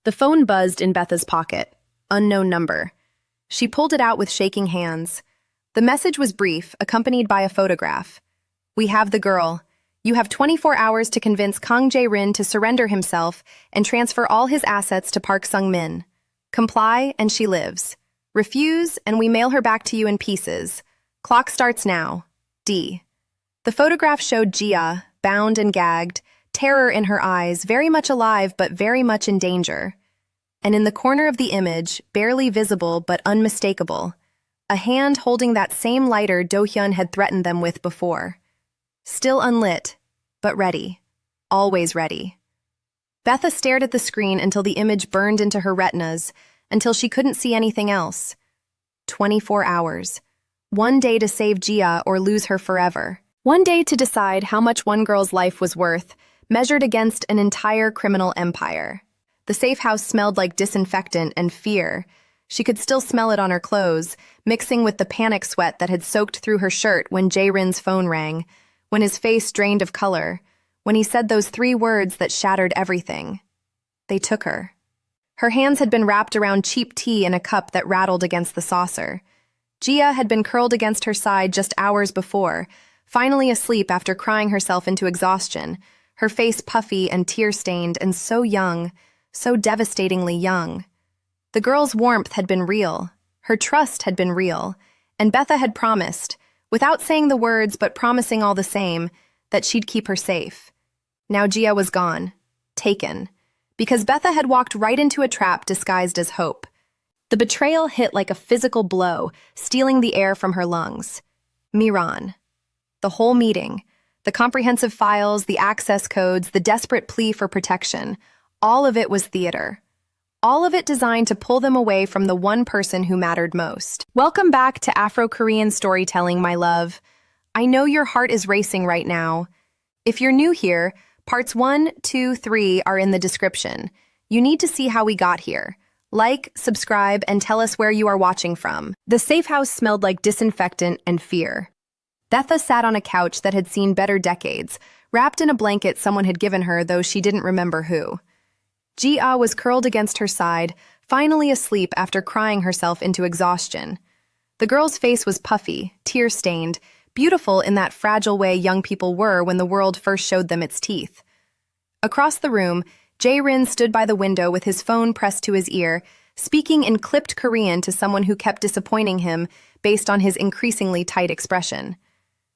The phone buzzed in Betha's pocket. Unknown number. She pulled it out with shaking hands. The message was brief, accompanied by a photograph. "We have the girl. You have 24 hours to convince Kang Jae-rin to surrender himself and transfer all his assets to Park Sung-min. Comply, and she lives. Refuse, and we mail her back to you in pieces. Clock starts now. D." The photograph showed Jia, bound and gagged, terror in her eyes, very much alive but very much in danger. And in the corner of the image, barely visible but unmistakable, a hand holding that same lighter Do-hyun had threatened them with before. Still unlit, but ready. Always ready. Betha stared at the screen until the image burned into her retinas, until she couldn't see anything else. 24 hours. One day to save Jia or lose her forever. One day to decide how much one girl's life was worth, measured against an entire criminal empire. The safe house smelled like disinfectant and fear. She could still smell it on her clothes, mixing with the panic sweat that had soaked through her shirt when Jae-rin's phone rang, when his face drained of color, when he said those 3 words that shattered everything. They took her. Her hands had been wrapped around cheap tea in a cup that rattled against the saucer. Jia had been curled against her side just hours before, finally asleep after crying herself into exhaustion, her face puffy and tear-stained and so young, so devastatingly young. The girl's warmth had been real, her trust had been real, and Betha had promised, without saying the words but promising all the same, that she'd keep her safe. Now Jia was gone, taken, because Betha had walked right into a trap disguised as hope. The betrayal hit like a physical blow, stealing the air from her lungs. Miran. The whole meeting, the comprehensive files, the access codes, the desperate plea for protection, all of it was theater. All of it designed to pull them away from the one person who mattered most. Welcome back to Afro-Korean storytelling, my love. I know your heart is racing right now. If you're new here, parts 1, 2, 3 are in the description. You need to see how we got here. Like, subscribe, and tell us where you are watching from. The safe house smelled like disinfectant and fear. Betha sat on a couch that had seen better decades, wrapped in a blanket someone had given her, though she didn't remember who. Jia was curled against her side, finally asleep after crying herself into exhaustion. The girl's face was puffy, tear-stained, beautiful in that fragile way young people were when the world first showed them its teeth. Across the room, Jae-rin stood by the window with his phone pressed to his ear, speaking in clipped Korean to someone who kept disappointing him based on his increasingly tight expression.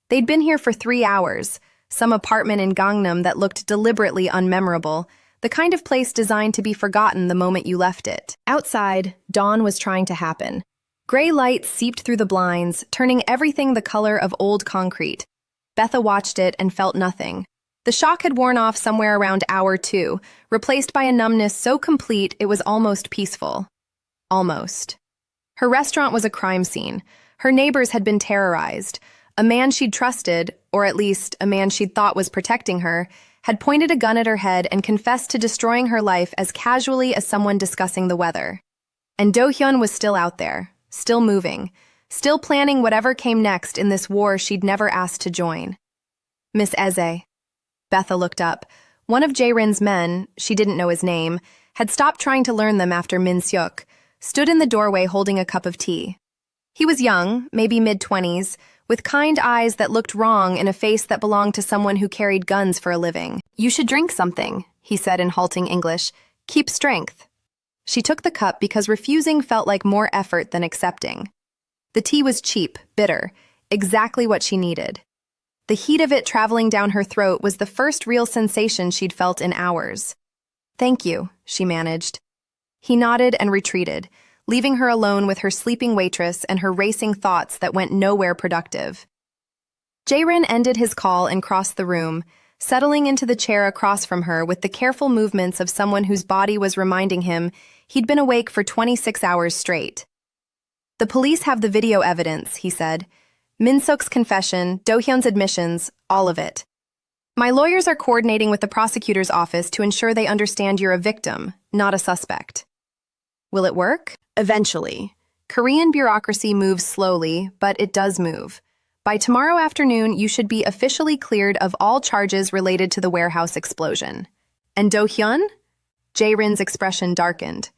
They'd been here for 3 hours, some apartment in Gangnam that looked deliberately unmemorable, the kind of place designed to be forgotten the moment you left it. Outside, dawn was trying to happen. Gray light seeped through the blinds, turning everything the color of old concrete. Betha watched it and felt nothing. The shock had worn off somewhere around hour 2, replaced by a numbness so complete it was almost peaceful. Almost. Her restaurant was a crime scene. Her neighbors had been terrorized. A man she'd trusted, or at least a man she'd thought was protecting her, had pointed a gun at her head and confessed to destroying her life as casually as someone discussing the weather. And Do-hyun was still out there, still moving, still planning whatever came next in this war she'd never asked to join. Miss Eze. Betha looked up. One of Jae-rin's men, she didn't know his name, had stopped trying to learn them after Min Seok, stood in the doorway holding a cup of tea. He was young, maybe mid-20s, with kind eyes that looked wrong in a face that belonged to someone who carried guns for a living. "You should drink something," he said in halting English. "Keep strength." She took the cup because refusing felt like more effort than accepting. The tea was cheap, bitter, exactly what she needed. The heat of it traveling down her throat was the first real sensation she'd felt in hours. "Thank you," she managed. He nodded and retreated, leaving her alone with her sleeping waitress and her racing thoughts that went nowhere productive. Jae-rin ended his call and crossed the room, settling into the chair across from her with the careful movements of someone whose body was reminding him he'd been awake for 26 hours straight. "The police have the video evidence," he said. "Min Seok's confession, Do-hyun's admissions, all of it. My lawyers are coordinating with the prosecutor's office to ensure they understand you're a victim, not a suspect." Will it work? Eventually. Korean bureaucracy moves slowly, but it does move. By tomorrow afternoon, you should be officially cleared of all charges related to the warehouse explosion. And Do-hyun? Jae-rin's expression darkened.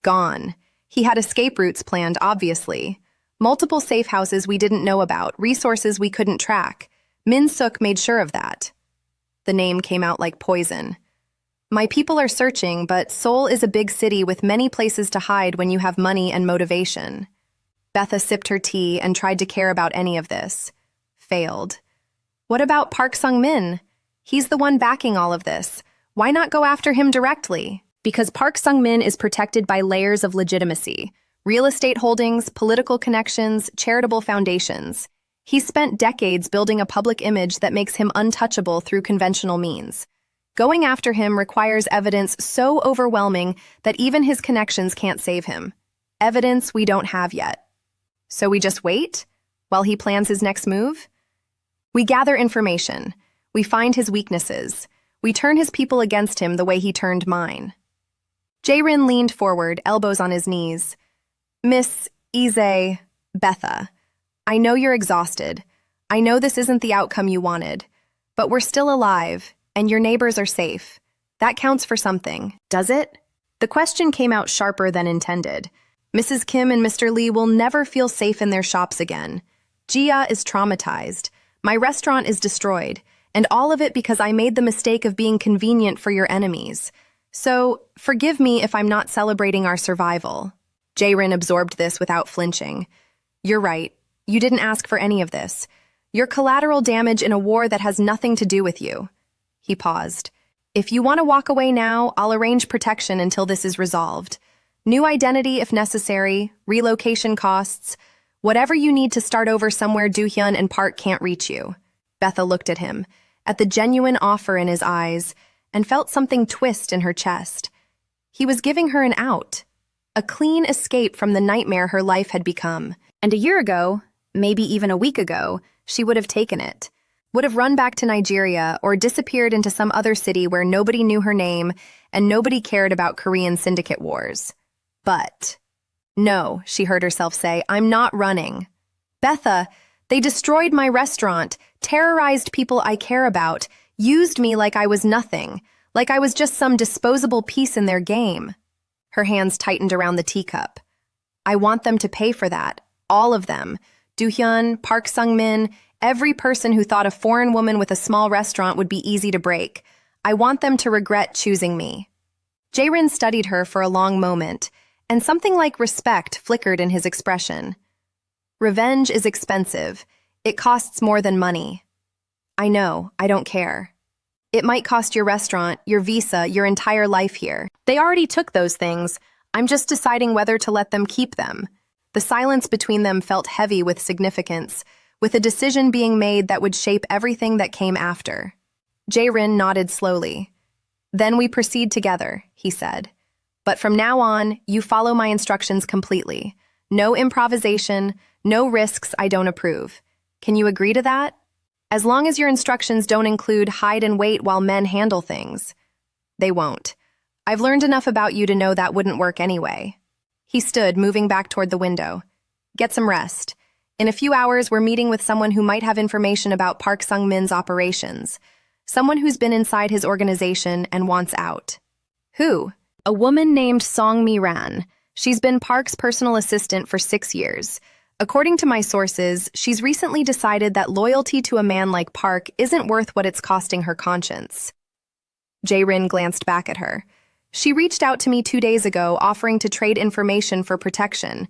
Gone. He had escape routes planned, obviously. Multiple safe houses we didn't know about, resources we couldn't track. Min-suk made sure of that. The name came out like poison. My people are searching, but Seoul is a big city with many places to hide when you have money and motivation. Betha sipped her tea and tried to care about any of this. Failed. What about Park Sung-min? He's the one backing all of this. Why not go after him directly? Because Park Sung-min is protected by layers of legitimacy. Real estate holdings, political connections, charitable foundations. He's spent decades building a public image that makes him untouchable through conventional means. Going after him requires evidence so overwhelming that even his connections can't save him. Evidence we don't have yet. So we just wait while he plans his next move? We gather information. We find his weaknesses. We turn his people against him the way he turned mine. Jae-rin leaned forward, elbows on his knees. Miss Ise, Betha, I know you're exhausted. I know this isn't the outcome you wanted. But we're still alive, and your neighbors are safe. That counts for something, does it? The question came out sharper than intended. Mrs. Kim and Mr. Lee will never feel safe in their shops again. Jia is traumatized. My restaurant is destroyed, and all of it because I made the mistake of being convenient for your enemies. So, forgive me if I'm not celebrating our survival. Jae-rin absorbed this without flinching. You're right. You didn't ask for any of this. You're collateral damage in a war that has nothing to do with you. He paused. If you want to walk away now, I'll arrange protection until this is resolved. New identity if necessary, relocation costs, whatever you need to start over somewhere Do-hyun and Park can't reach you. Betha looked at him, at the genuine offer in his eyes, and felt something twist in her chest. He was giving her an out, a clean escape from the nightmare her life had become. And a year ago, maybe even a week ago, she would have taken it. Would have run back to Nigeria or disappeared into some other city where nobody knew her name and nobody cared about Korean syndicate wars. But, no, she heard herself say, I'm not running. Betha, they destroyed my restaurant, terrorized people I care about, used me like I was nothing, like I was just some disposable piece in their game. Her hands tightened around the teacup. I want them to pay for that, all of them. Do-hyun, Park Sung-min, every person who thought a foreign woman with a small restaurant would be easy to break. I want them to regret choosing me. Jae-rin studied her for a long moment, and something like respect flickered in his expression. Revenge is expensive. It costs more than money. I know, I don't care. It might cost your restaurant, your visa, your entire life here. They already took those things. I'm just deciding whether to let them keep them. The silence between them felt heavy with significance, with a decision being made that would shape everything that came after. Jae-rin nodded slowly. Then we proceed together, he said. But from now on, you follow my instructions completely. No improvisation, no risks I don't approve. Can you agree to that? As long as your instructions don't include hide and wait while men handle things. They won't. I've learned enough about you to know that wouldn't work anyway. He stood, moving back toward the window. Get some rest. In a few hours, we're meeting with someone who might have information about Park Sung-min's operations. Someone who's been inside his organization and wants out. Who? A woman named Song Mi-ran. She's been Park's personal assistant for 6 years. According to my sources, she's recently decided that loyalty to a man like Park isn't worth what it's costing her conscience. Jae-rin glanced back at her. She reached out to me 2 days ago, offering to trade information for protection.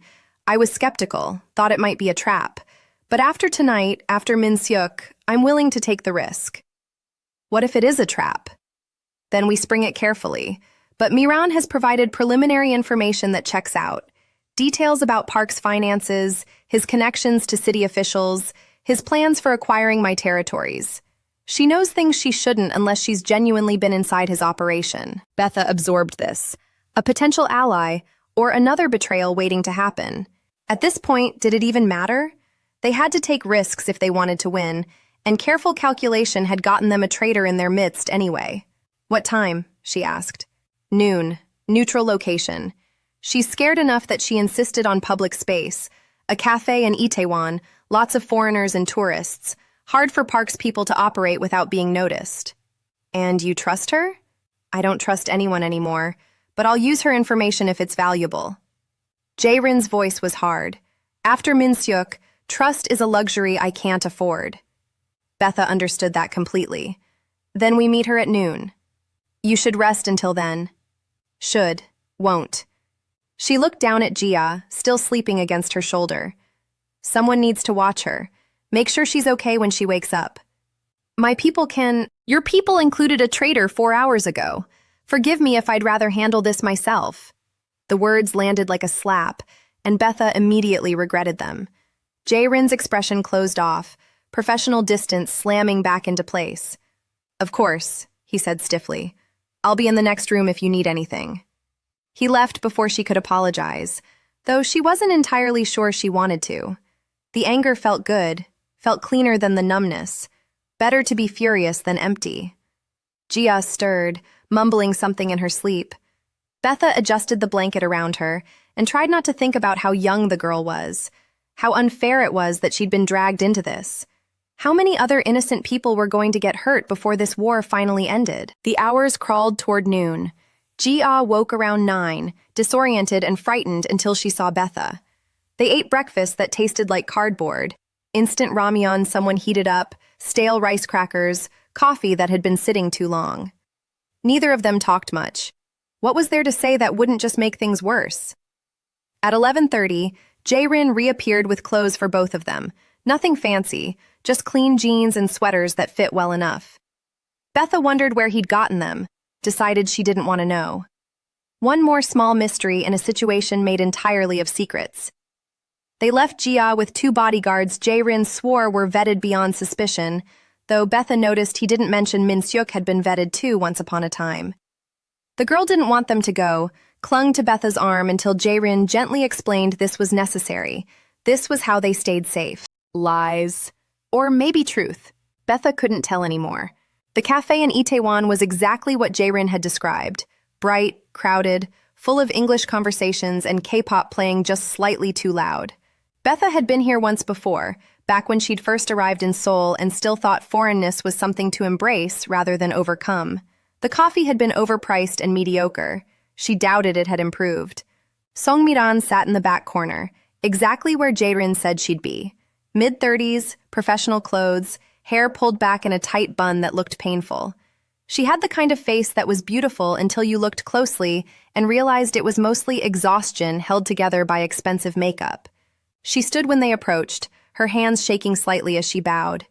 I was skeptical, thought it might be a trap. But after tonight, after Min-seok, I'm willing to take the risk. What if it is a trap? Then we spring it carefully. But Mi-ran has provided preliminary information that checks out. Details about Park's finances, his connections to city officials, his plans for acquiring my territories. She knows things she shouldn't unless she's genuinely been inside his operation. Betha absorbed this. A potential ally, or another betrayal waiting to happen. At this point, did it even matter? They had to take risks if they wanted to win, and careful calculation had gotten them a traitor in their midst anyway. What time? She asked. Noon. Neutral location. She's scared enough that she insisted on public space. A cafe in Itaewon, lots of foreigners and tourists. Hard for Park's people to operate without being noticed. And you trust her? I don't trust anyone anymore, but I'll use her information if it's valuable. Jae-rin's voice was hard. After Min-seok, trust is a luxury I can't afford. Betha understood that completely. Then we meet her at noon. You should rest until then. Should, won't. She looked down at Jia, still sleeping against her shoulder. Someone needs to watch her. Make sure she's okay when she wakes up. My people can... Your people included a traitor 4 hours ago. Forgive me if I'd rather handle this myself. The words landed like a slap, and Betha immediately regretted them. Jae-rin's expression closed off, professional distance slamming back into place. Of course, he said stiffly. I'll be in the next room if you need anything. He left before she could apologize, though she wasn't entirely sure she wanted to. The anger felt good, felt cleaner than the numbness. Better to be furious than empty. Jia stirred, mumbling something in her sleep. Betha adjusted the blanket around her and tried not to think about how young the girl was, how unfair it was that she'd been dragged into this. How many other innocent people were going to get hurt before this war finally ended? The hours crawled toward noon. Jia woke around 9, disoriented and frightened until she saw Betha. They ate breakfast that tasted like cardboard. Instant ramyeon someone heated up, stale rice crackers, coffee that had been sitting too long. Neither of them talked much. What was there to say that wouldn't just make things worse? At 11:30, Jae-rin reappeared with clothes for both of them. Nothing fancy, just clean jeans and sweaters that fit well enough. Betha wondered where he'd gotten them, decided she didn't want to know. One more small mystery in a situation made entirely of secrets. They left Jia with 2 bodyguards Jae-rin swore were vetted beyond suspicion, though Betha noticed he didn't mention Min-seok had been vetted too once upon a time. The girl didn't want them to go, clung to Betha's arm until Jae-rin gently explained this was necessary. This was how they stayed safe. Lies. Or maybe truth. Betha couldn't tell anymore. The cafe in Itaewon was exactly what Jae-rin had described. Bright, crowded, full of English conversations and K-pop playing just slightly too loud. Betha had been here once before, back when she'd first arrived in Seoul and still thought foreignness was something to embrace rather than overcome. The coffee had been overpriced and mediocre. She doubted it had improved. Song Mi-ran sat in the back corner, exactly where Jae-rin said she'd be. Mid-30s, professional clothes, hair pulled back in a tight bun that looked painful. She had the kind of face that was beautiful until you looked closely and realized it was mostly exhaustion held together by expensive makeup. She stood when they approached, her hands shaking slightly as she bowed.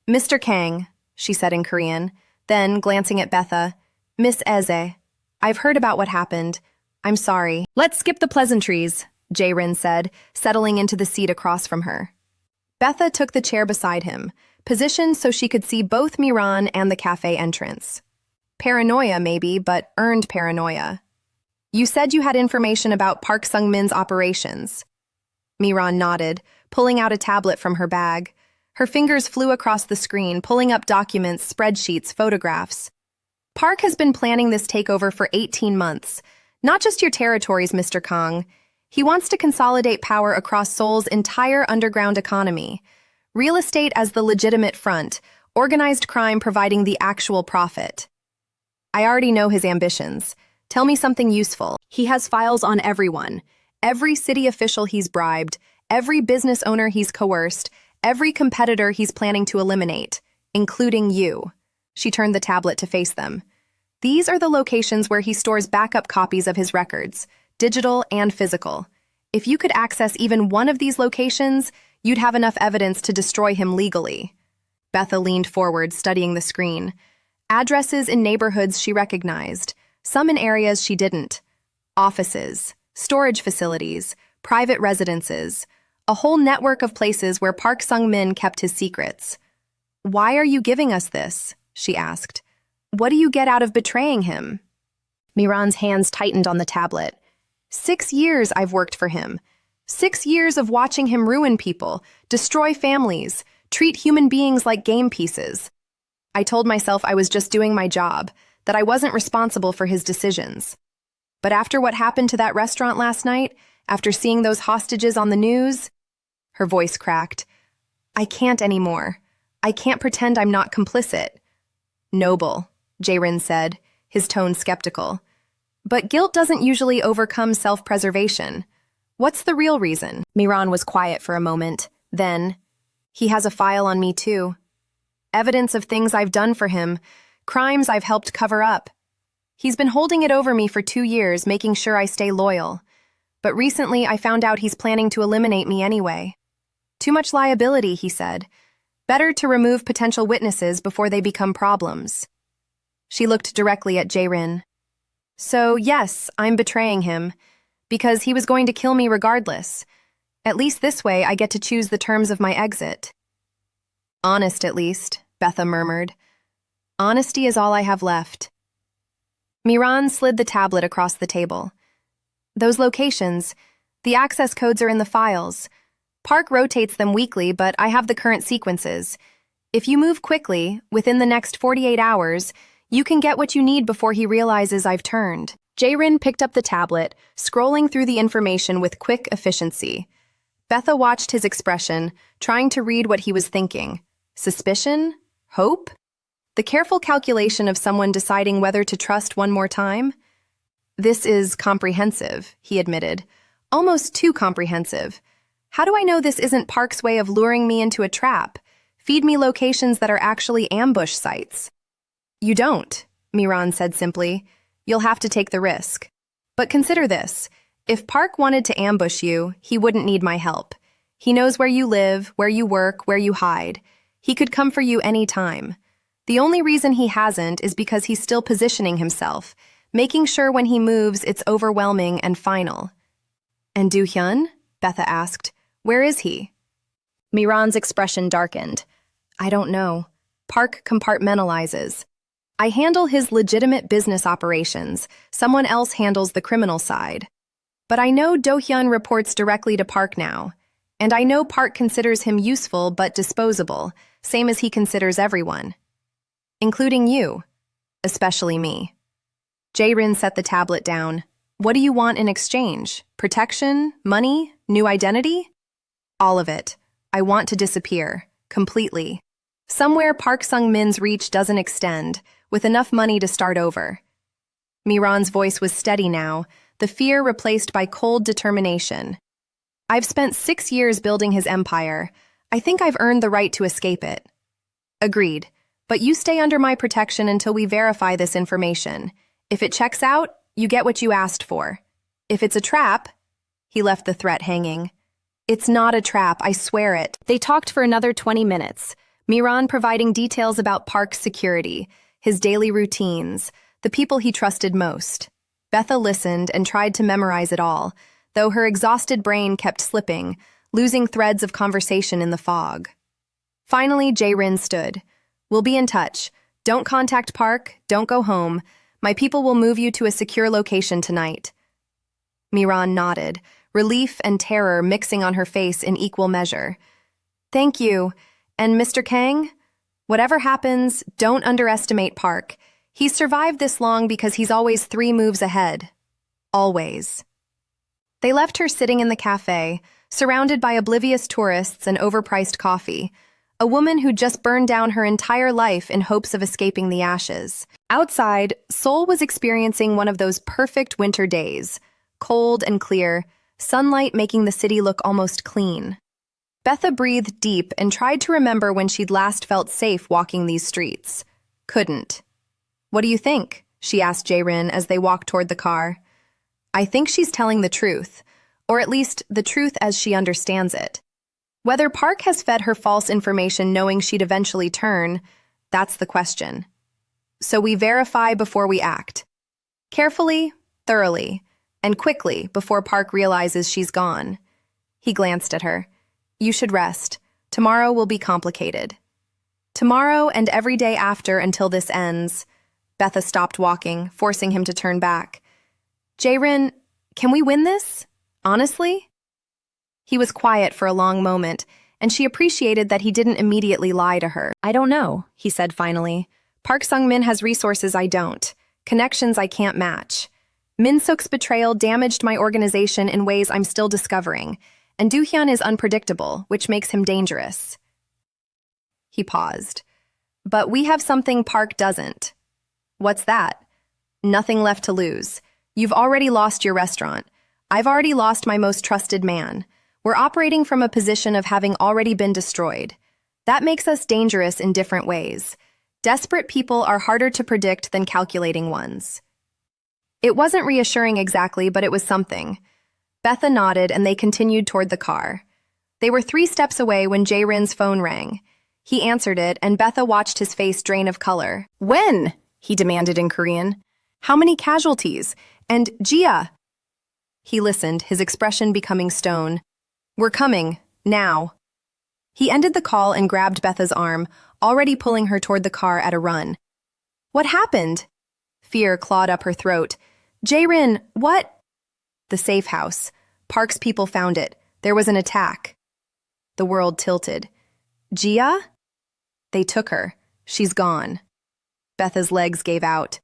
Mr. Kang, she said in Korean, then, glancing at Betha, Miss Eze, I've heard about what happened. I'm sorry. Let's skip the pleasantries, Jae-rin said, settling into the seat across from her. Betha took the chair beside him, positioned so she could see both Mi-ran and the cafe entrance. Paranoia, maybe, but earned paranoia. You said you had information about Park Sung-min's operations. Mi-ran nodded, pulling out a tablet from her bag. Her fingers flew across the screen, pulling up documents, spreadsheets, photographs. Park has been planning this takeover for 18 months. Not just your territories, Mr. Kang. He wants to consolidate power across Seoul's entire underground economy. Real estate as the legitimate front, organized crime providing the actual profit. I already know his ambitions. Tell me something useful. He has files on everyone. Every city official he's bribed, every business owner he's coerced, every competitor he's planning to eliminate, including you. She turned the tablet to face them. These are the locations where he stores backup copies of his records, digital and physical. If you could access even one of these locations, you'd have enough evidence to destroy him legally. Betha leaned forward, studying the screen. Addresses in neighborhoods she recognized, some in areas she didn't. Offices, storage facilities, private residences, a whole network of places where Park Sung-min kept his secrets. Why are you giving us this? She asked. What do you get out of betraying him? Mi-ran's hands tightened on the tablet. 6 years I've worked for him. 6 years of watching him ruin people, destroy families, treat human beings like game pieces. I told myself I was just doing my job, that I wasn't responsible for his decisions. But after what happened to that restaurant last night, after seeing those hostages on the news, her voice cracked. I can't anymore. I can't pretend I'm not complicit. Noble, Jae-rin said. his tone skeptical. But guilt doesn't usually overcome self-preservation. What's the real reason? Miran was quiet for a moment. Then, he has a file on me too. Evidence of things I've done for him, crimes I've helped cover up. He's been holding it over me for 2 years, making sure I stay loyal. But recently, I found out he's planning to eliminate me anyway. Too much liability, he said. Better to remove potential witnesses before they become problems. She looked directly at Jae-rin. So, yes, I'm betraying him, because he was going to kill me regardless. At least this way, I get to choose the terms of my exit. Honest, at least, Betha murmured. Honesty is all I have left. Miran slid the tablet across the table. Those locations, the access codes are in the files. Park rotates them weekly, but I have the current sequences. If you move quickly, within the next 48 hours, you can get what you need before he realizes I've turned. Jae-rin picked up the tablet, scrolling through the information with quick efficiency. Betha watched his expression, trying to read what he was thinking. Suspicion? Hope? The careful calculation of someone deciding whether to trust one more time? This is comprehensive, he admitted. Almost too comprehensive. How do I know this isn't Park's way of luring me into a trap? Feed me locations that are actually ambush sites. You don't, Miran said simply. You'll have to take the risk. But consider this. If Park wanted to ambush you, he wouldn't need my help. He knows where you live, where you work, where you hide. He could come for you any time. The only reason he hasn't is because he's still positioning himself, making sure when he moves it's overwhelming and final. And Do-hyun? Betha asked. Where is he? Miran's expression darkened. I don't know. Park compartmentalizes. I handle his legitimate business operations. Someone else handles the criminal side. But I know Do-hyun reports directly to Park now. And I know Park considers him useful but disposable, same as he considers everyone. Including you. Especially me. Jae-rin set the tablet down. What do you want in exchange? Protection? Money? New identity? All of it. I want to disappear. Completely. Somewhere Park Sung-min's reach doesn't extend, with enough money to start over. Miran's voice was steady now, the fear replaced by cold determination. I've spent 6 years building his empire. I think I've earned the right to escape it. Agreed. But you stay under my protection until we verify this information. If it checks out, you get what you asked for. If it's a trap, he left the threat hanging. It's not a trap, I swear it. They talked for another 20 minutes, Miran providing details about Park's security, his daily routines, the people he trusted most. Betha listened and tried to memorize it all, though her exhausted brain kept slipping, losing threads of conversation in the fog. Finally, Jae-rin stood. We'll be in touch. Don't contact Park, don't go home. My people will move you to a secure location tonight. Miran nodded, relief and terror mixing on her face in equal measure. Thank you. And Mr. Kang? Whatever happens, don't underestimate Park. He's survived this long because he's always 3 moves ahead. Always. They left her sitting in the cafe, surrounded by oblivious tourists and overpriced coffee, a woman who'd just burned down her entire life in hopes of escaping the ashes. Outside, Seoul was experiencing one of those perfect winter days, cold and clear, sunlight making the city look almost clean. Betha breathed deep and tried to remember when she'd last felt safe walking these streets. Couldn't. What do you think? She asked Jae-rin as they walked toward the car. I think she's telling the truth, or at least the truth as she understands it. Whether Park has fed her false information knowing she'd eventually turn, that's the question. So we verify before we act. Carefully, thoroughly, and quickly before Park realizes she's gone. He glanced at her. You should rest. Tomorrow will be complicated. Tomorrow and every day after until this ends. Betha stopped walking, forcing him to turn back. Jae-rin, can we win this? Honestly? He was quiet for a long moment, and she appreciated that he didn't immediately lie to her. I don't know, he said finally. Park Sung-min has resources I don't, connections I can't match. Min-suk's betrayal damaged my organization in ways I'm still discovering, and Do-hyun is unpredictable, which makes him dangerous. He paused. But we have something Park doesn't. What's that? Nothing left to lose. You've already lost your restaurant. I've already lost my most trusted man. We're operating from a position of having already been destroyed. That makes us dangerous in different ways. Desperate people are harder to predict than calculating ones. It wasn't reassuring exactly, but it was something. Betha nodded and they continued toward the car. They were 3 steps away when Jae-rin's phone rang. He answered it, and Betha watched his face drain of color. "When?" he demanded in Korean. "How many casualties? And Gia?" He listened, his expression becoming stone. "We're coming. Now." He ended the call and grabbed Betha's arm, already pulling her toward the car at a run. "What happened?" Fear clawed up her throat. "Jae-rin, what?" "The safe house. Park's people found it. There was an attack." The world tilted. "Gia?" "They took her. She's gone." Betha's legs gave out.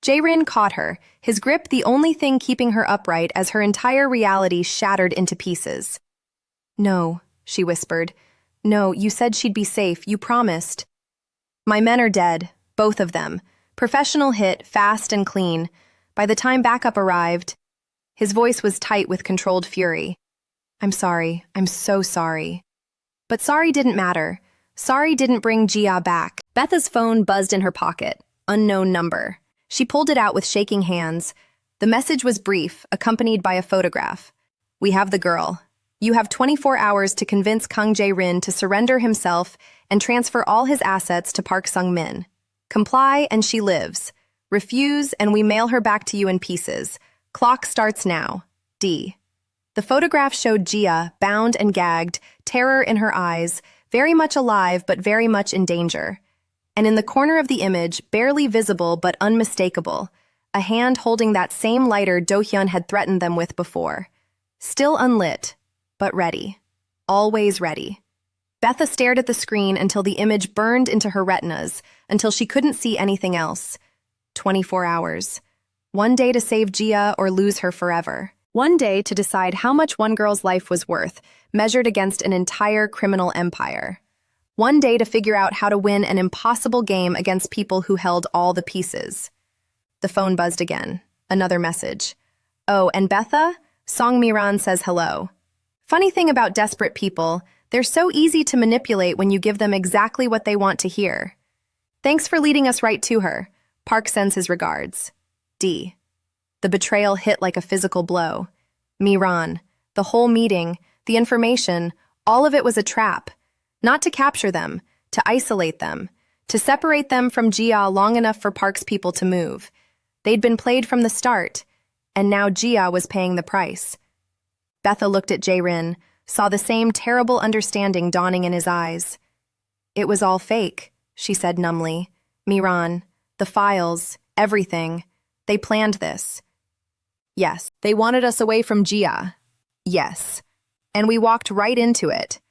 Jae-rin caught her, his grip the only thing keeping her upright as her entire reality shattered into pieces. "No," she whispered. "No, you said she'd be safe. You promised." "My men are dead, both of them. Professional hit, fast and clean. By the time backup arrived..." His voice was tight with controlled fury. "I'm sorry. I'm so sorry." But sorry didn't matter. Sorry didn't bring Gia back. Betha's phone buzzed in her pocket. Unknown number. She pulled it out with shaking hands. The message was brief, accompanied by a photograph. "We have the girl. You have 24 hours to convince Kang Jae-rin to surrender himself and transfer all his assets to Park Sung-min. Comply and she lives. Refuse and we mail her back to you in pieces. Clock starts now. D." The photograph showed Gia, bound and gagged, terror in her eyes, very much alive but very much in danger. And in the corner of the image, barely visible but unmistakable, a hand holding that same lighter Do-hyun had threatened them with before. Still unlit, but ready. Always ready. Betha stared at the screen until the image burned into her retinas, until she couldn't see anything else. 24 hours. One day to save Gia or lose her forever. One day to decide how much one girl's life was worth, measured against an entire criminal empire. One day to figure out how to win an impossible game against people who held all the pieces. The phone buzzed again. Another message. "Oh, and Betha? Song Miran says hello." Funny thing about desperate people, they're so easy to manipulate when you give them exactly what they want to hear. "Thanks for leading us right to her. Park sends his regards. D." The betrayal hit like a physical blow. Miran, the whole meeting, the information, all of it was a trap. Not to capture them, to isolate them, to separate them from Gia long enough for Park's people to move. They'd been played from the start, and now Gia was paying the price. Betha looked at Jae-rin, saw the same terrible understanding dawning in his eyes. "It was all fake," she said numbly. "Miran, the files, everything. They planned this." "Yes, they wanted us away from Gia." "Yes. And we walked right into it."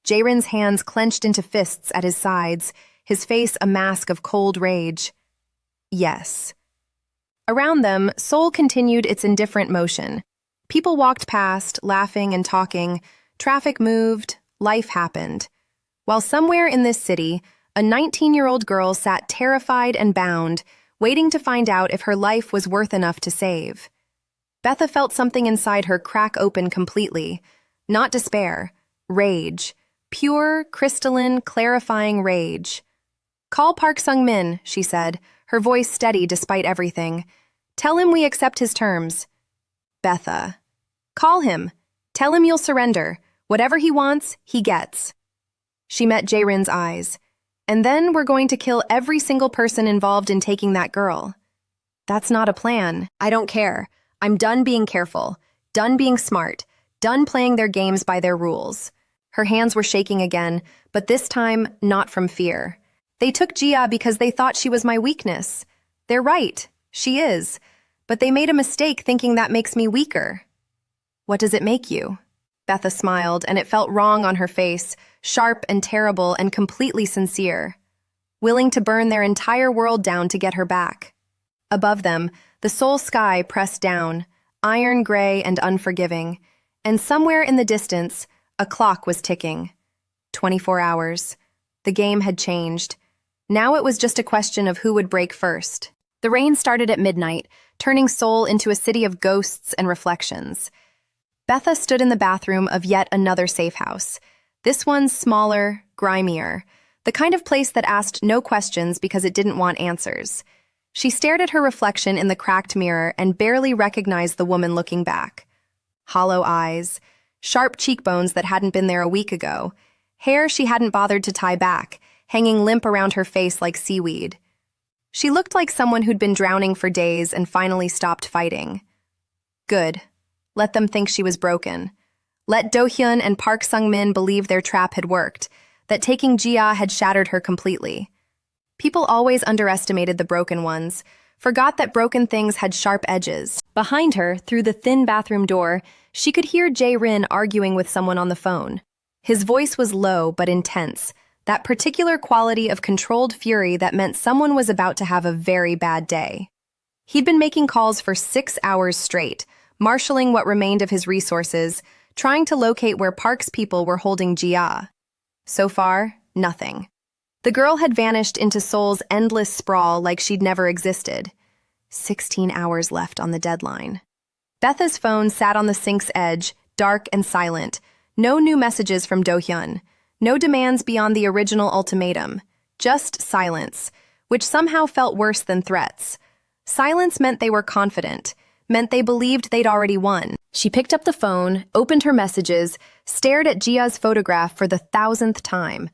Jae-rin's hands clenched into fists at his sides, his face a mask of cold rage. "Yes." Around them, Seoul continued its indifferent motion. People walked past, laughing and talking. Traffic moved. Life happened. While somewhere in this city, a 19-year-old girl sat terrified and bound, waiting to find out if her life was worth enough to save. Betha felt something inside her crack open completely. Not despair. Rage. Pure, crystalline, clarifying rage. "Call Park Sung-min," she said, her voice steady despite everything. "Tell him we accept his terms." "Betha." "Call him. Tell him you'll surrender. Whatever he wants, he gets." She met Jae-rin's eyes. "And then we're going to kill every single person involved in taking that girl." "That's not a plan. I don't care. I'm done being careful. Done being smart. Done playing their games by their rules." Her hands were shaking again, but this time not from fear. "They took Gia because they thought she was my weakness. They're right. She is. But they made a mistake thinking that makes me weaker." "What does it make you?" Betha smiled, and it felt wrong on her face, sharp and terrible and completely sincere. Willing to burn their entire world down to get her back. Above them, the Seoul sky pressed down, iron gray and unforgiving, and somewhere in the distance, a clock was ticking. 24 hours. The game had changed. Now it was just a question of who would break first. The rain started at midnight, turning Seoul into a city of ghosts and reflections. Betha stood in the bathroom of yet another safe house. This one smaller, grimier, the kind of place that asked no questions because it didn't want answers. She stared at her reflection in the cracked mirror and barely recognized the woman looking back. Hollow eyes, sharp cheekbones that hadn't been there a week ago, hair she hadn't bothered to tie back, hanging limp around her face like seaweed. She looked like someone who'd been drowning for days and finally stopped fighting. Good. Let them think she was broken. Let Do-hyun and Park Sung-min believe their trap had worked, that taking Jia had shattered her completely. People always underestimated the broken ones, forgot that broken things had sharp edges. Behind her, through the thin bathroom door, she could hear Jae-rin arguing with someone on the phone. His voice was low but intense, that particular quality of controlled fury that meant someone was about to have a very bad day. He'd been making calls for 6 hours straight, marshaling what remained of his resources, trying to locate where Park's people were holding Jia. So far, nothing. The girl had vanished into Seoul's endless sprawl like she'd never existed. 16 hours left on the deadline. Betha's phone sat on the sink's edge, dark and silent. No new messages from Do-hyun. No demands beyond the original ultimatum. Just silence, which somehow felt worse than threats. Silence meant they were confident, meant they believed they'd already won. She picked up the phone, opened her messages, stared at Jia's photograph for the 1,000th time.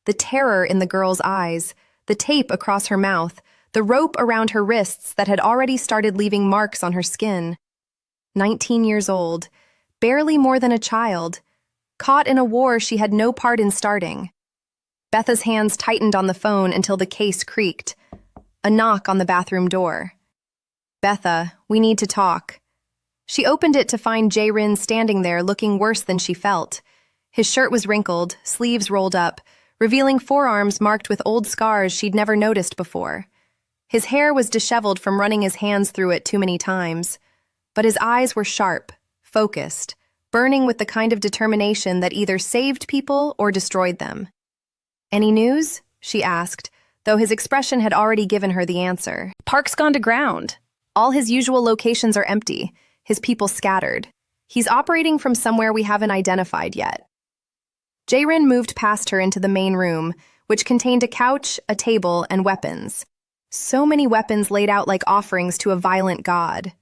The terror in the girl's eyes, the tape across her mouth, the rope around her wrists that had already started leaving marks on her skin. 19 years old, barely more than a child, caught in a war she had no part in starting. Betha's hands tightened on the phone until the case creaked. A knock on the bathroom door. "Betha, we need to talk." She opened it to find Jae-rin standing there looking worse than she felt. His shirt was wrinkled, sleeves rolled up, revealing forearms marked with old scars she'd never noticed before. His hair was disheveled from running his hands through it too many times, but his eyes were sharp, focused, burning with the kind of determination that either saved people or destroyed them. "Any news?" she asked, though his expression had already given her the answer. "Park's gone to ground. All his usual locations are empty, his people scattered. He's operating from somewhere we haven't identified yet." Jae-rin moved past her into the main room, which contained a couch, a table, and weapons. So many weapons laid out like offerings to a violent god.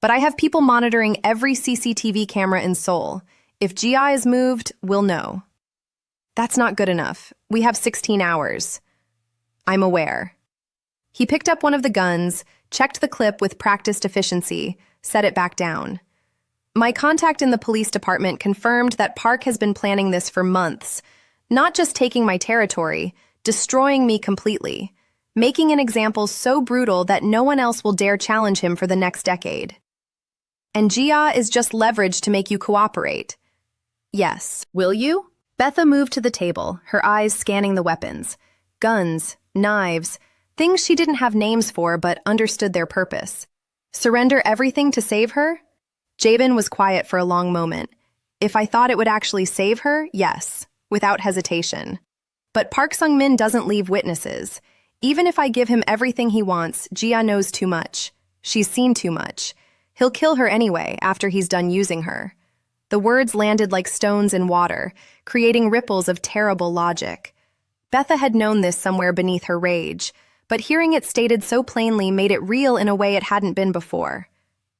"But I have people monitoring every CCTV camera in Seoul. If Jia is moved, we'll know." "That's not good enough. We have 16 hours. "I'm aware." He picked up one of the guns, checked the clip with practiced efficiency, set it back down. "My contact in the police department confirmed that Park has been planning this for months, not just taking my territory, destroying me completely, making an example so brutal that no one else will dare challenge him for the next decade. And Jia is just leverage to make you cooperate." "Yes. Will you?" Betha moved to the table, her eyes scanning the weapons. Guns, knives, things she didn't have names for but understood their purpose. Surrender everything to save her? Jae-bin was quiet for a long moment. "If I thought it would actually save her, yes, without hesitation. But Park Sung-min doesn't leave witnesses. Even if I give him everything he wants, Jia knows too much. She's seen too much. He'll kill her anyway after he's done using her." The words landed like stones in water, creating ripples of terrible logic. Betha had known this somewhere beneath her rage, but hearing it stated so plainly made it real in a way it hadn't been before.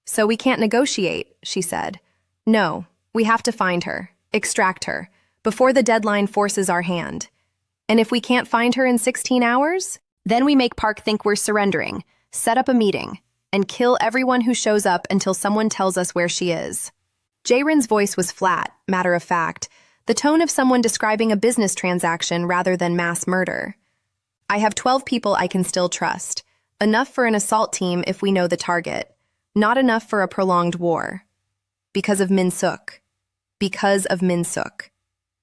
"So we can't negotiate," she said. "No, we have to find her, extract her, before the deadline forces our hand. And if we can't find her in 16 hours, then we make Park think we're surrendering, set up a meeting, and kill everyone who shows up until someone tells us where she is." Jae-rin's voice was flat, matter of fact, the tone of someone describing a business transaction rather than mass murder. "I have 12 people I can still trust. Enough for an assault team if we know the target. Not enough for a prolonged war. Because of Min-suk. Because of Min-suk.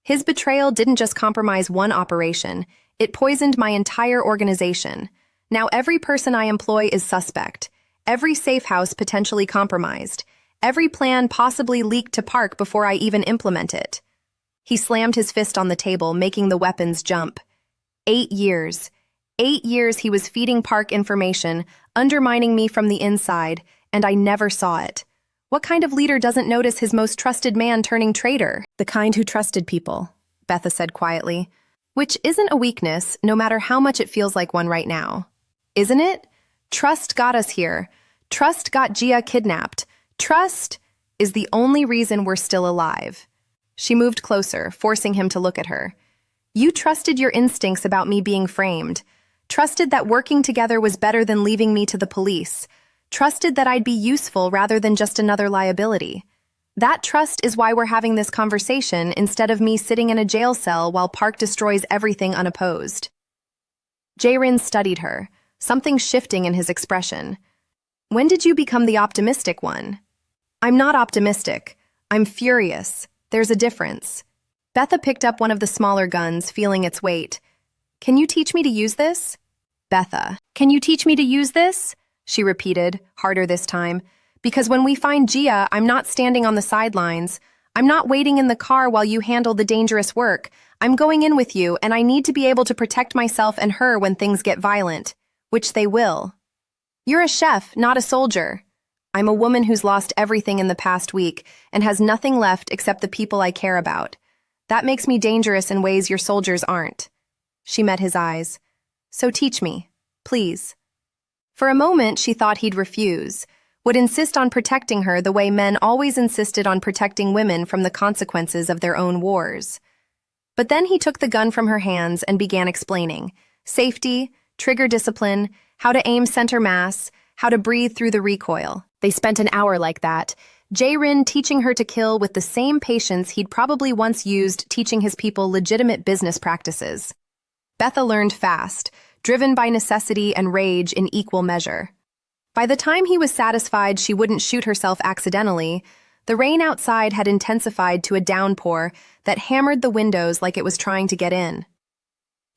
His betrayal didn't just compromise one operation, it poisoned my entire organization. Now every person I employ is suspect. Every safe house potentially compromised. Every plan possibly leaked to Park before I even implement it." He slammed his fist on the table, making the weapons jump. 8 years. 8 years he was feeding Park information, undermining me from the inside, and I never saw it. What kind of leader doesn't notice his most trusted man turning traitor? The kind who trusted people, Betha said quietly. Which isn't a weakness, no matter how much it feels like one right now. Isn't it? Trust got us here. Trust got Gia kidnapped. Trust is the only reason we're still alive. She moved closer, forcing him to look at her. You trusted your instincts about me being framed. Trusted that working together was better than leaving me to the police. Trusted that I'd be useful rather than just another liability. That trust is why we're having this conversation instead of me sitting in a jail cell while Park destroys everything unopposed. Jae-rin studied her, something shifting in his expression. When did you become the optimistic one? I'm not optimistic. I'm furious. There's a difference. Betha picked up one of the smaller guns, feeling its weight. Can you teach me to use this? Betha, can you teach me to use this? She repeated, harder this time. Because when we find Gia, I'm not standing on the sidelines. I'm not waiting in the car while you handle the dangerous work. I'm going in with you, and I need to be able to protect myself and her when things get violent. Which they will. You're a chef, not a soldier. I'm a woman who's lost everything in the past week and has nothing left except the people I care about. That makes me dangerous in ways your soldiers aren't. She met his eyes. So teach me, please. For a moment, she thought he'd refuse, would insist on protecting her the way men always insisted on protecting women from the consequences of their own wars. But then he took the gun from her hands and began explaining. Safety, trigger discipline, how to aim center mass, how to breathe through the recoil. They spent an hour like that, Jae-rin teaching her to kill with the same patience he'd probably once used teaching his people legitimate business practices. Betha learned fast, driven by necessity and rage in equal measure. By the time he was satisfied she wouldn't shoot herself accidentally, the rain outside had intensified to a downpour that hammered the windows like it was trying to get in.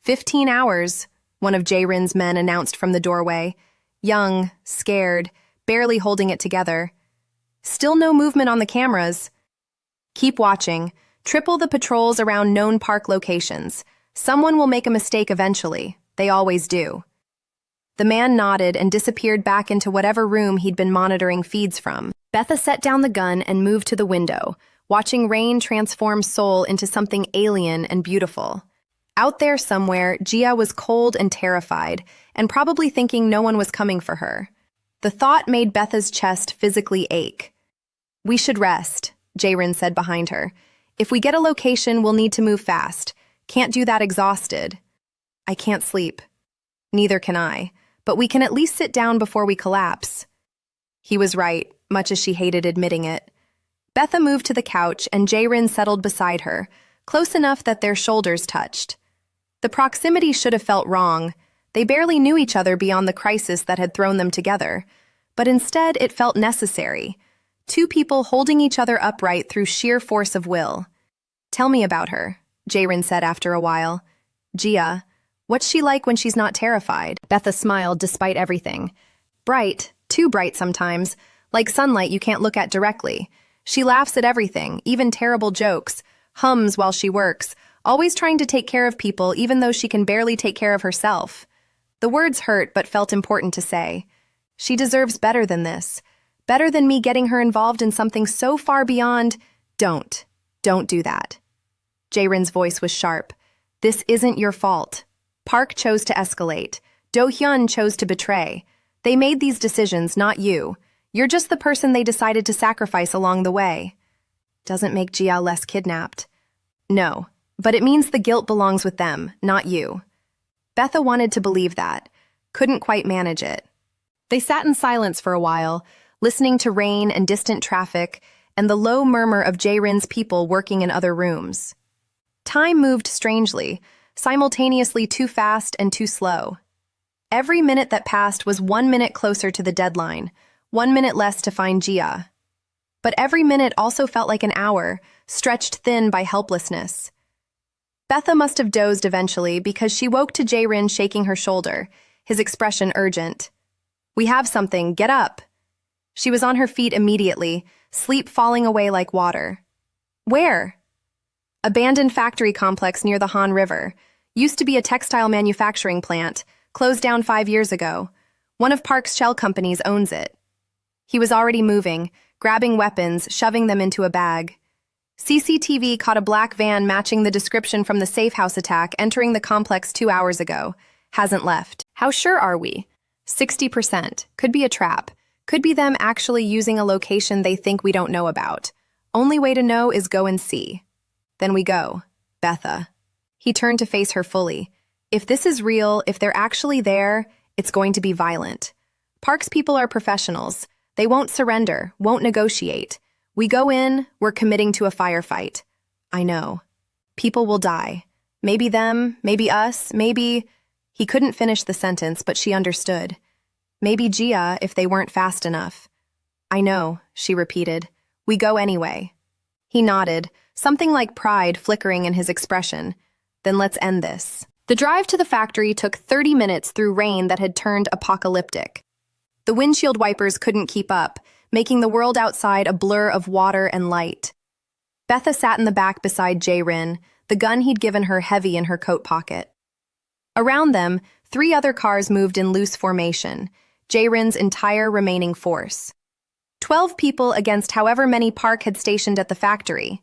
15 hours, one of Jae-rin's men announced from the doorway, young, scared, barely holding it together. Still no movement on the cameras. Keep watching. Triple the patrols around known park locations. Someone will make a mistake eventually. They always do. The man nodded and disappeared back into whatever room he'd been monitoring feeds from. Betha set down the gun and moved to the window, watching rain transform Seoul into something alien and beautiful. Out there somewhere, Gia was cold and terrified, and probably thinking no one was coming for her. The thought made Betha's chest physically ache. We should rest, Jae-rin said behind her. If we get a location, we'll need to move fast. Can't do that exhausted. I can't sleep. Neither can I. But we can at least sit down before we collapse. He was right, much as she hated admitting it. Betha moved to the couch and Jae-rin settled beside her, close enough that their shoulders touched. The proximity should have felt wrong. They barely knew each other beyond the crisis that had thrown them together. But instead, it felt necessary. Two people holding each other upright through sheer force of will. Tell me about her, Jae-rin said after a while. Gia, what's she like when she's not terrified? Betha smiled despite everything. Bright, too bright sometimes, like sunlight you can't look at directly. She laughs at everything, even terrible jokes, hums while she works, always trying to take care of people even though she can barely take care of herself. The words hurt but felt important to say. She deserves better than this. Better than me getting her involved in something so far beyond. Don't do that. Jae-rin's voice was sharp. This isn't your fault. Park chose to escalate. Do-hyun chose to betray. They made these decisions, not you. You're just the person they decided to sacrifice along the way. Doesn't make Gia less kidnapped. No, but it means the guilt belongs with them, not you. Betha wanted to believe that, couldn't quite manage it. They sat in silence for a while, listening to rain and distant traffic and the low murmur of Jae-rin's people working in other rooms. Time moved strangely, simultaneously too fast and too slow. Every minute that passed was 1 minute closer to the deadline, 1 minute less to find Gia. But every minute also felt like an hour, stretched thin by helplessness. Betha must have dozed eventually because she woke to Jae-rin shaking her shoulder, his expression urgent. We have something, get up. She was on her feet immediately, sleep falling away like water. Where? Abandoned factory complex near the Han River. Used to be a textile manufacturing plant. closed down 5 years ago. One of Park's shell companies owns it. He was already moving, grabbing weapons, shoving them into a bag. CCTV caught a black van matching the description from the safe house attack entering the complex 2 hours ago. Hasn't left. How sure are we? 60%. Could be a trap. Could be them actually using a location they think we don't know about. Only way to know is go and see. Then we go. Betha. He turned to face her fully. If this is real, if they're actually there, it's going to be violent. Park's people are professionals. They won't surrender, won't negotiate. We go in, we're committing to a firefight. I know. People will die. Maybe them, maybe us, maybe... He couldn't finish the sentence, but she understood. Maybe Gia, if they weren't fast enough. I know, she repeated. We go anyway. He nodded, something like pride flickering in his expression. Then let's end this. The drive to the factory took 30 minutes through rain that had turned apocalyptic. The windshield wipers couldn't keep up, making the world outside a blur of water and light. Betha sat in the back beside Jae-rin, the gun he'd given her heavy in her coat pocket. Around them, 3 other cars moved in loose formation, Jae-rin's entire remaining force. 12 people against however many Park had stationed at the factory.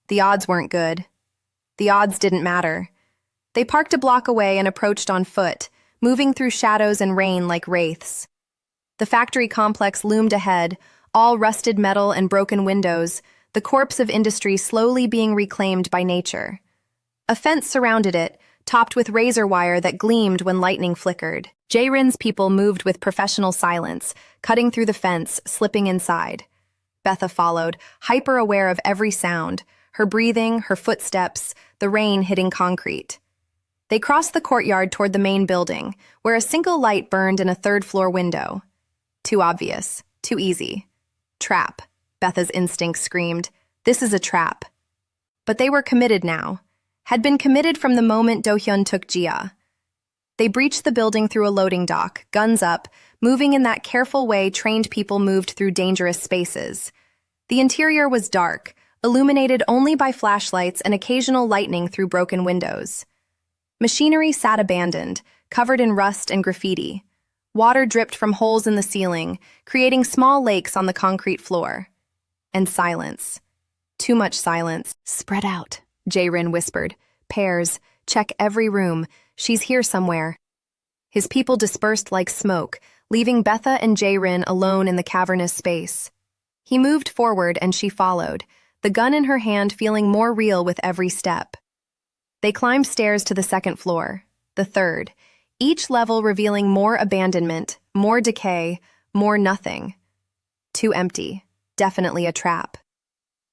The odds weren't good. The odds didn't matter. They parked a block away and approached on foot, moving through shadows and rain like wraiths. The factory complex loomed ahead, all rusted metal and broken windows, the corpse of industry slowly being reclaimed by nature. A fence surrounded it, topped with razor wire that gleamed when lightning flickered. Jae-rin's people moved with professional silence, cutting through the fence, slipping inside. Betha followed, hyper-aware of every sound, her breathing, her footsteps, the rain hitting concrete. They crossed the courtyard toward the main building, where a single light burned in a third-floor window. Too obvious. Too easy. Trap, Betha's instinct screamed. This is a trap. But they were committed now. Had been committed from the moment Do-hyun took Gia. They breached the building through a loading dock, guns up, moving in that careful way trained people moved through dangerous spaces. The interior was dark, illuminated only by flashlights and occasional lightning through broken windows. Machinery sat abandoned, covered in rust and graffiti. Water dripped from holes in the ceiling, creating small lakes on the concrete floor. And silence. Too much silence. Spread out, Jae-rin whispered. Pairs, check every room. She's here somewhere. His people dispersed like smoke, leaving Betha and Jae-rin alone in the cavernous space. He moved forward and she followed, the gun in her hand feeling more real with every step. They climbed stairs to the second floor, the third, each level revealing more abandonment, more decay, more nothing. Too empty. Definitely a trap.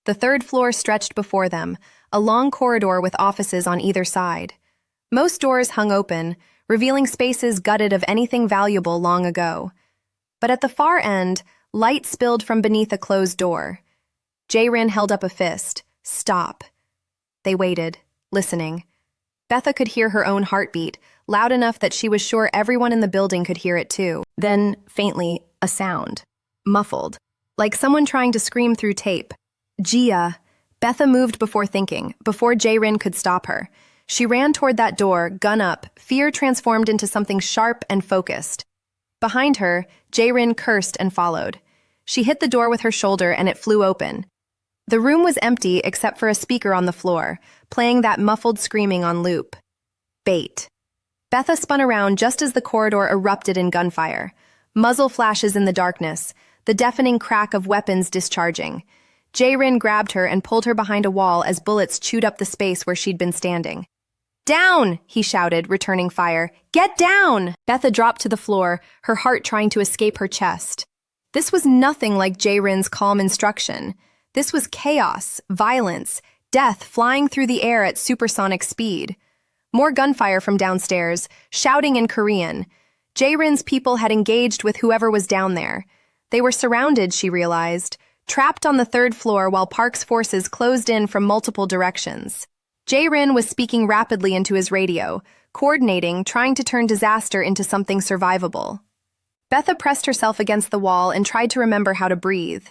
The third floor stretched before them, a long corridor with offices on either side. Most doors hung open, revealing spaces gutted of anything valuable long ago. But at the far end, light spilled from beneath a closed door. Jae-rin held up a fist. Stop. They waited, listening. Betha could hear her own heartbeat, loud enough that she was sure everyone in the building could hear it too. Then, faintly, a sound. Muffled. Like someone trying to scream through tape. Gia. Betha moved before thinking, before Jae-rin could stop her. She ran toward that door, gun up, fear transformed into something sharp and focused. Behind her, Jae-rin cursed and followed. She hit the door with her shoulder and it flew open. The room was empty except for a speaker on the floor, playing that muffled screaming on loop. Bait. Betha spun around just as the corridor erupted in gunfire. Muzzle flashes in the darkness, the deafening crack of weapons discharging. Jae-rin grabbed her and pulled her behind a wall as bullets chewed up the space where she'd been standing. Down! He shouted, returning fire. Get down! Betha dropped to the floor, her heart trying to escape her chest. This was nothing like Jae-rin's calm instruction. This was chaos, violence, death flying through the air at supersonic speed. More gunfire from downstairs, shouting in Korean. Jae-rin's people had engaged with whoever was down there. They were surrounded, she realized, trapped on the third floor while Park's forces closed in from multiple directions. Jae-rin was speaking rapidly into his radio, coordinating, trying to turn disaster into something survivable. Betha pressed herself against the wall and tried to remember how to breathe.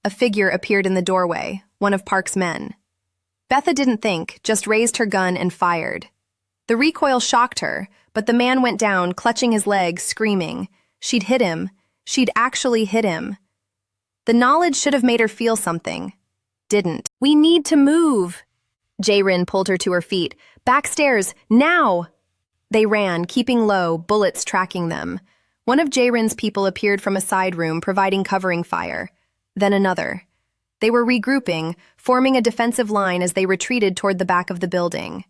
A figure appeared in the doorway, one of Park's men. Betha didn't think, just raised her gun and fired. The recoil shocked her, But the man went down, clutching his leg, screaming. She'd hit him. She'd actually hit him. The knowledge should have made her feel something. Didn't. "We need to move." Jae-rin pulled her to her feet. "Backstairs, now!" They ran, keeping low, bullets tracking them. One of Jae-rin's people appeared from a side room, providing covering fire. Then another. They were regrouping, forming a defensive line as they retreated toward the back of the building.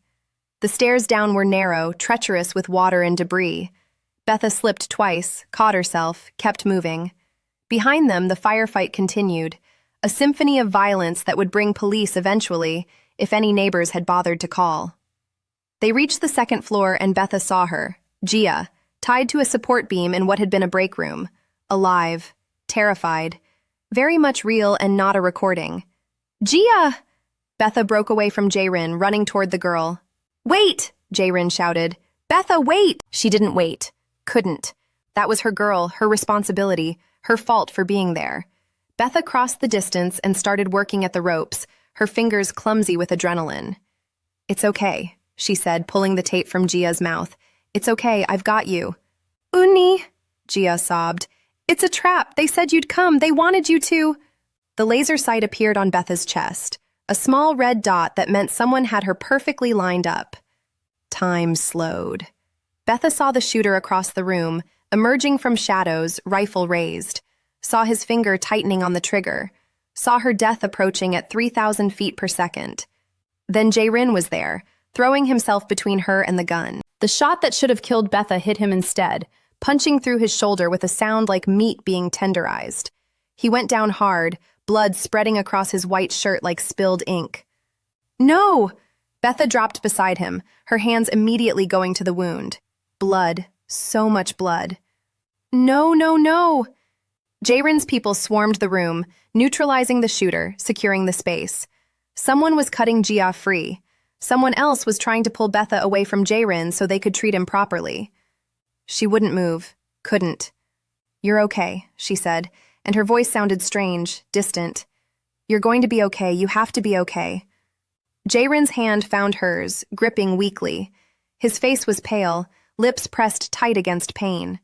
The stairs down were narrow, treacherous with water and debris. Betha slipped twice, caught herself, kept moving. Behind them, the firefight continued, a symphony of violence that would bring police eventually, if any neighbors had bothered to call. They reached the second floor and Betha saw her, Gia, tied to a support beam in what had been a break room, alive, terrified, very much real and not a recording. "Gia!" Betha broke away from Jae-rin, running toward the girl. "Wait!" Jae-rin shouted. "Betha, wait!" She didn't wait. Couldn't. That was her girl, her responsibility, her fault for being there. Betha crossed the distance and started working at the ropes, her fingers clumsy with adrenaline. "It's okay," she said, pulling the tape from Gia's mouth. "It's okay, I've got you." "Uni," Gia sobbed. "It's a trap. They said you'd come. They wanted you to." The laser sight appeared on Betha's chest, a small red dot that meant someone had her perfectly lined up. Time slowed. Betha saw the shooter across the room, emerging from shadows, rifle raised, saw his finger tightening on the trigger, saw her death approaching at 3,000 feet per second. Then Jae-rin was there, throwing himself between her and the gun. The shot that should have killed Betha hit him instead, punching through his shoulder with a sound like meat being tenderized. He went down hard, blood spreading across his white shirt like spilled ink. "No!" Betha dropped beside him, her hands immediately going to the wound. Blood. So much blood. "No, no, no!" Jae-rin's people swarmed the room, neutralizing the shooter, securing the space. Someone was cutting Gia free. Someone else was trying to pull Betha away from Jae-rin so they could treat him properly. She wouldn't move. Couldn't. "You're okay," she said, and her voice sounded strange, distant. "You're going to be okay. You have to be okay." Jae-rin's hand found hers, gripping weakly. His face was pale, lips pressed tight against pain.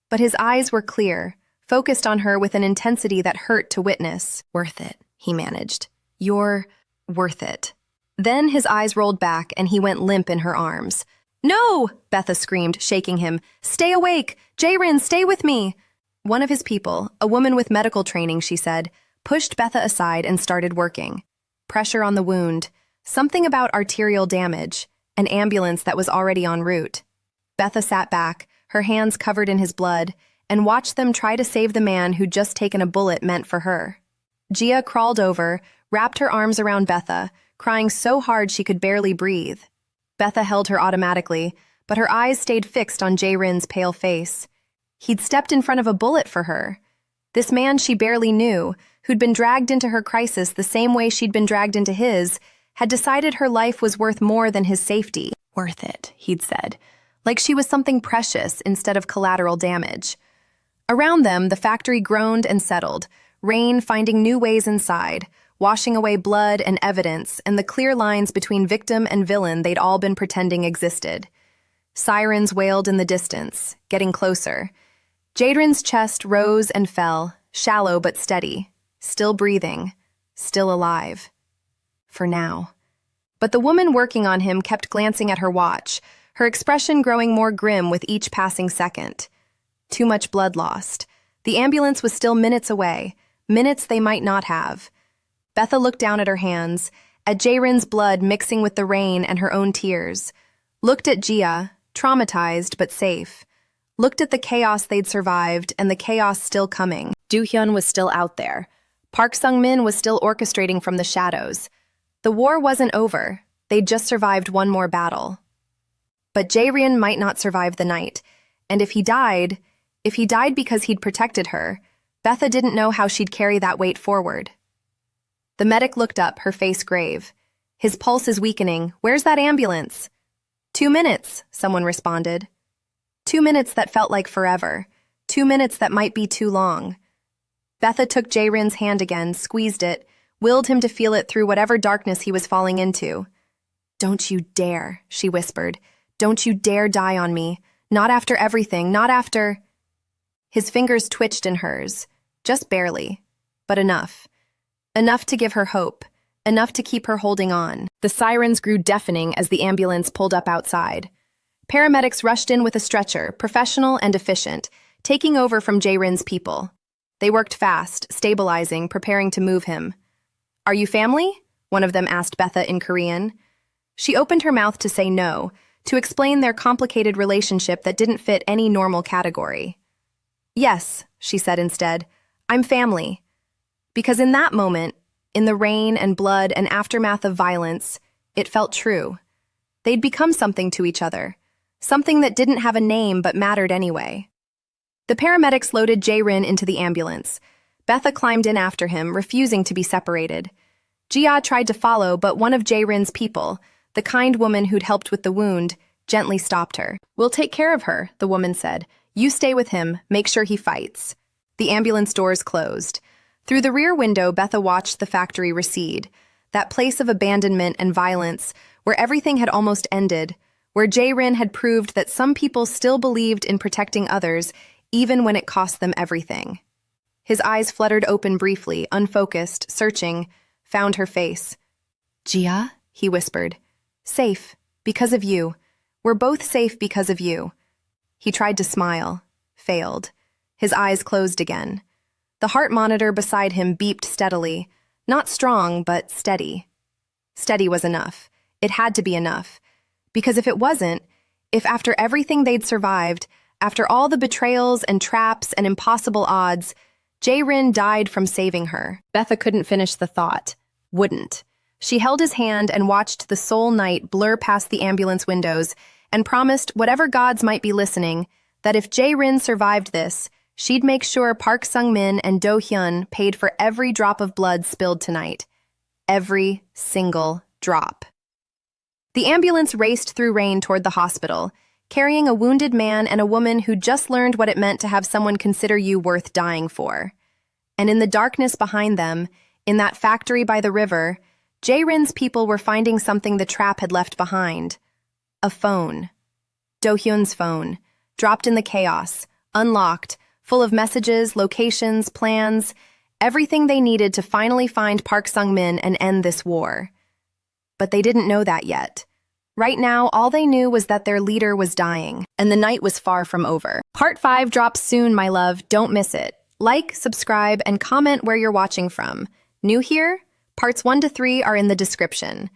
But his eyes were clear, focused on her with an intensity that hurt to witness. "Worth it," he managed. "You're worth it." Then his eyes rolled back and he went limp in her arms. "No!" Betha screamed, shaking him. "Stay awake! Jae-rin, stay with me!" One of his people, a woman with medical training, she said, pushed Betha aside and started working. Pressure on the wound. Something about arterial damage. An ambulance that was already en route. Betha sat back, her hands covered in his blood, and watched them try to save the man who'd just taken a bullet meant for her. Gia crawled over, wrapped her arms around Betha, crying so hard she could barely breathe. Betha held her automatically, but her eyes stayed fixed on Jae-rin's pale face. He'd stepped in front of a bullet for her. This man she barely knew, who'd been dragged into her crisis the same way she'd been dragged into his, had decided her life was worth more than his safety. "Worth it," he'd said, like she was something precious instead of collateral damage. Around them, the factory groaned and settled, rain finding new ways inside, washing away blood and evidence and the clear lines between victim and villain they'd all been pretending existed. Sirens wailed in the distance, getting closer. Jae-rin's chest rose and fell, shallow but steady, still breathing, still alive. For now. But the woman working on him kept glancing at her watch, her expression growing more grim with each passing second. Too much blood lost. The ambulance was still minutes away, minutes they might not have. Betha looked down at her hands, at Jae-rin's blood mixing with the rain and her own tears. Looked at Gia, traumatized but safe. Looked at the chaos they'd survived and the chaos still coming. Do-hyun was still out there. Park Sung-min was still orchestrating from the shadows. The war wasn't over. They'd just survived one more battle. But Jae-rin might not survive the night. And if he died because he'd protected her, Betha didn't know how she'd carry that weight forward. The medic looked up, her face grave. "His pulse is weakening. Where's that ambulance?" 2 minutes, someone responded. 2 minutes that felt like forever. 2 minutes that might be too long. Betha took Jae-rin's hand again, squeezed it, willed him to feel it through whatever darkness he was falling into. "Don't you dare," she whispered. "Don't you dare die on me. Not after everything, not after... His fingers twitched in hers, just barely, but enough. Enough to give her hope, enough to keep her holding on. The sirens grew deafening as the ambulance pulled up outside. Paramedics rushed in with a stretcher, professional and efficient, taking over from Jae-rin's people. They worked fast, stabilizing, preparing to move him. "Are you family?" one of them asked Betha in Korean. She opened her mouth to say no, to explain their complicated relationship that didn't fit any normal category. "Yes," she said instead, "I'm family." Because in that moment, in the rain and blood and aftermath of violence, it felt true. They'd become something to each other, something that didn't have a name but mattered anyway. The paramedics loaded Jae-rin into the ambulance. Betha climbed in after him, refusing to be separated. Jia tried to follow, but one of Jae-rin's people, the kind woman who'd helped with the wound, gently stopped her. "We'll take care of her," the woman said. "You stay with him, make sure he fights." The ambulance doors closed. Through the rear window, Betha watched the factory recede, that place of abandonment and violence where everything had almost ended, where Jae-rin had proved that some people still believed in protecting others, even when it cost them everything. His eyes fluttered open briefly, unfocused, searching, found her face. "Jia," he whispered. "Safe, because of you. We're both safe because of you." He tried to smile, failed. His eyes closed again. The heart monitor beside him beeped steadily, not strong, but steady. Steady was enough. It had to be enough. Because if it wasn't, if after everything they'd survived, after all the betrayals and traps and impossible odds, Jae-rin died from saving her. Betha couldn't finish the thought. Wouldn't. She held his hand and watched the Seoul night blur past the ambulance windows and promised whatever gods might be listening that if Jae-rin survived this, she'd make sure Park Sung-min and Do-hyun paid for every drop of blood spilled tonight. Every single drop. The ambulance raced through rain toward the hospital, carrying a wounded man and a woman who just learned what it meant to have someone consider you worth dying for. And in the darkness behind them, in that factory by the river, Jae-rin's people were finding something the trap had left behind. A phone. Do-hyun's phone, dropped in the chaos, unlocked, full of messages, locations, plans, everything they needed to finally find Park Sung-min and end this war. But they didn't know that yet. Right now, all they knew was that their leader was dying, and the night was far from over. Part 5 drops soon, my love. Don't miss it. Like, subscribe, and comment where you're watching from. New here? Parts 1 to 3 are in the description.